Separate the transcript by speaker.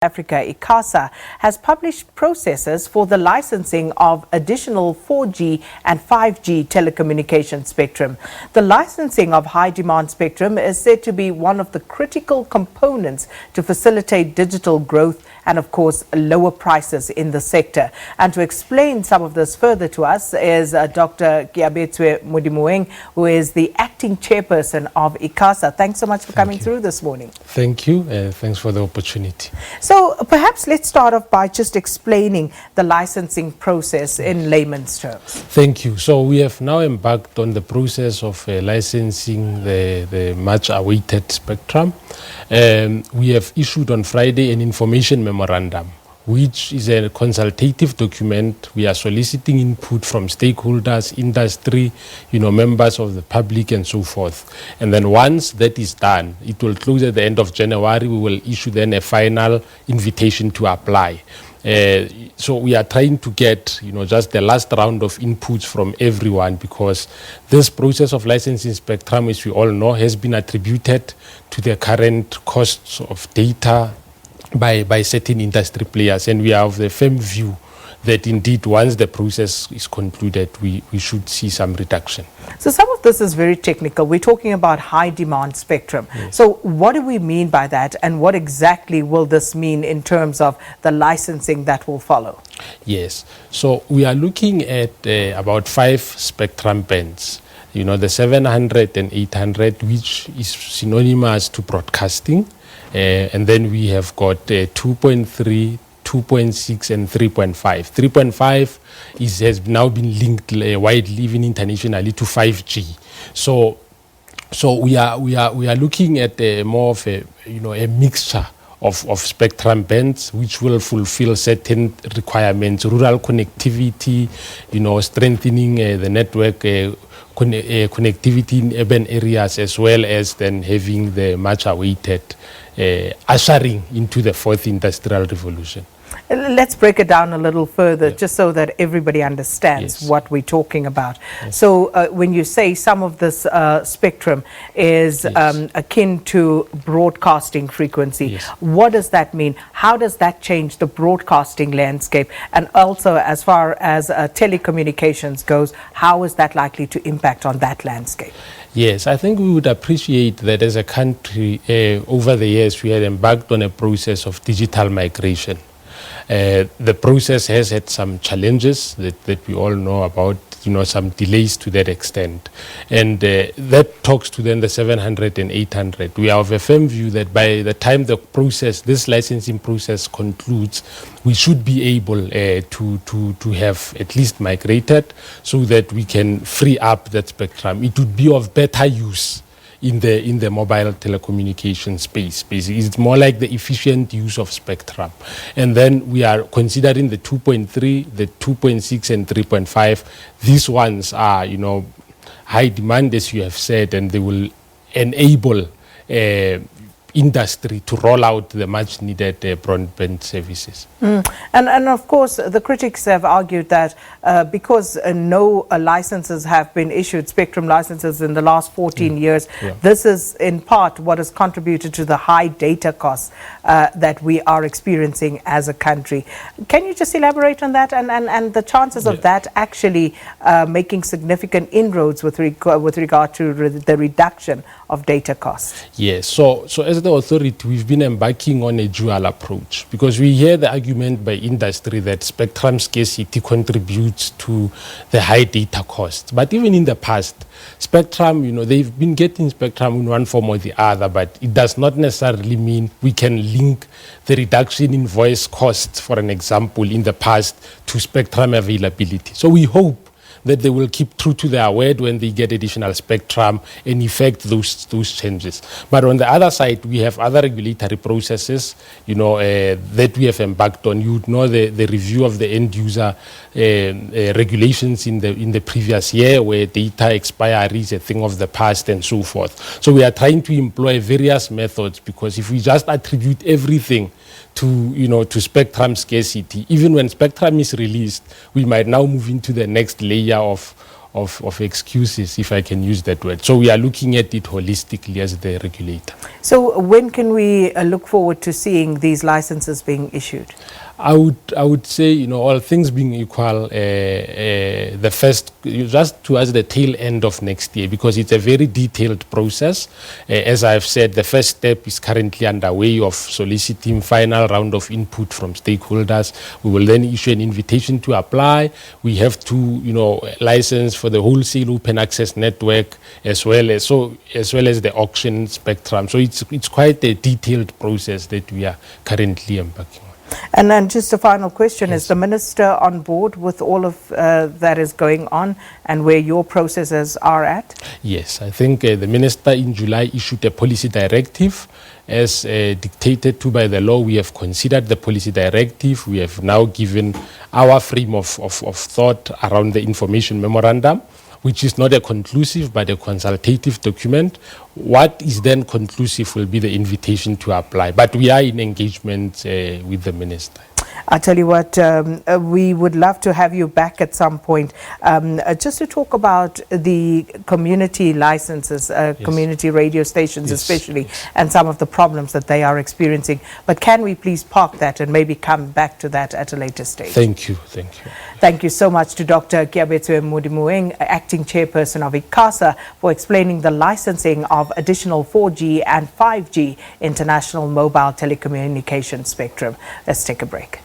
Speaker 1: Africa, ICASA, has published processes for the licensing of additional 4G and 5G telecommunication spectrum. The licensing of high-demand spectrum is said to be one of the critical components to facilitate digital growth and, of course, lower prices in the sector. And to explain some of this further to us is Dr Keabetswe Modimoeng, who is the acting chairperson of ICASA. Thanks so much for coming through this morning.
Speaker 2: Thank you. Thanks for the opportunity.
Speaker 1: So perhaps let's start off by just explaining the licensing process in layman's terms.
Speaker 2: Thank you. So we have now embarked on the process of licensing the much awaited spectrum. We have issued on Friday an information memorandum, which is a consultative document. We are soliciting input from stakeholders, industry, members of the public and so forth. And then once that is done, it will close at the end of January. We will issue then a final invitation to apply. So we are trying to get, just the last round of inputs from everyone, because this process of licensing spectrum, as we all know, has been attributed to the current costs of data by certain industry players, and we are of the firm view that indeed once the process is concluded, we should see some reduction.
Speaker 1: So some of this is very technical. We're talking about high demand spectrum. Yes. So what do we mean by that, and what exactly will this mean in terms of the licensing that will follow?
Speaker 2: Yes, so we are looking at about 5 spectrum bands. The 700 and 800, which is synonymous to broadcasting. And then we have got 2.3, 2.6 and 3.5. 3.5 has now been linked widely, even internationally, to 5G. So we are looking at more of a mixture of spectrum bands, which will fulfill certain requirements: rural connectivity, strengthening the network connectivity in urban areas, as well as then having the much awaited ushering into the 4th industrial revolution.
Speaker 1: Let's break it down a little further, just so that everybody understands what we're talking about. So when you say some of this spectrum is akin to broadcasting frequency, what does that mean? How does that change the broadcasting landscape? And also, as far as telecommunications goes, how is that likely to impact on that landscape?
Speaker 2: Yes, I think we would appreciate that as a country, over the years, we had embarked on a process of digital migration. The process has had some challenges that we all know about, some delays to that extent. And that talks to then the 700 and 800. We are of a firm view that by the time this licensing process concludes, we should be able to have at least migrated, so that we can free up that spectrum. It would be of better use in the mobile telecommunication space. Basically, it's more like the efficient use of spectrum. And then we are considering the 2.3, the 2.6 and 3.5. These ones are, high demand, as you have said, and they will enable industry to roll out the much needed broadband services.
Speaker 1: And of course, the critics have argued that because no licenses have been issued, spectrum licenses, in the last 14 years, this is in part what has contributed to the high data costs that we are experiencing as a country. Can you just elaborate on that and the chances of that actually making significant inroads with regard to the reduction of data costs?
Speaker 2: Yes, so as the authority, we've been embarking on a dual approach, because we hear the argument by industry that spectrum scarcity contributes to the high data costs. But even in the past, spectrum, they've been getting spectrum in one form or the other, but it does not necessarily mean we can link the reduction in voice costs, for an example, in the past to spectrum availability. So we hope that they will keep true to their word when they get additional spectrum and effect those changes. But on the other side, we have other regulatory processes, that we have embarked on. You would know the review of the end user regulations in the previous year, where data expiry is a thing of the past and so forth. So we are trying to employ various methods, because if we just attribute everything to spectrum scarcity, even when spectrum is released, we might now move into the next layer of of excuses, if I can use that word. So we are looking at it holistically as the regulator.
Speaker 1: So when can we look forward to seeing these licenses being issued?
Speaker 2: I would say, you know, all things being equal, the first, just towards the tail end of next year, because it's a very detailed process. As I've said, the first step is currently underway of soliciting final round of input from stakeholders. We will then issue an invitation to apply. We have to, you know, license for the wholesale open access network as well as the auction spectrum. So it's quite a detailed process that we are currently embarking on.
Speaker 1: And then just a final question,
Speaker 2: Yes.
Speaker 1: is the Minister on board with all of that is going on and where your processes are at?
Speaker 2: Yes, I think the Minister in July issued a policy directive as dictated to by the law. We have considered the policy directive. We have now given our frame of thought around the information memorandum, which is not a conclusive but a consultative document. What is then conclusive will be the invitation to apply. But we are in engagement with the Minister.
Speaker 1: I tell you what, we would love to have you back at some point just to talk about the community licenses, community radio stations especially, and some of the problems that they are experiencing. But can we please park that and maybe come back to that at a later stage?
Speaker 2: Thank you. Thank you.
Speaker 1: Thank you so much to Dr Keabetswe Modimoeng, acting chairperson of ICASA, for explaining the licensing of additional 4G and 5G international mobile telecommunications spectrum. Let's take a break.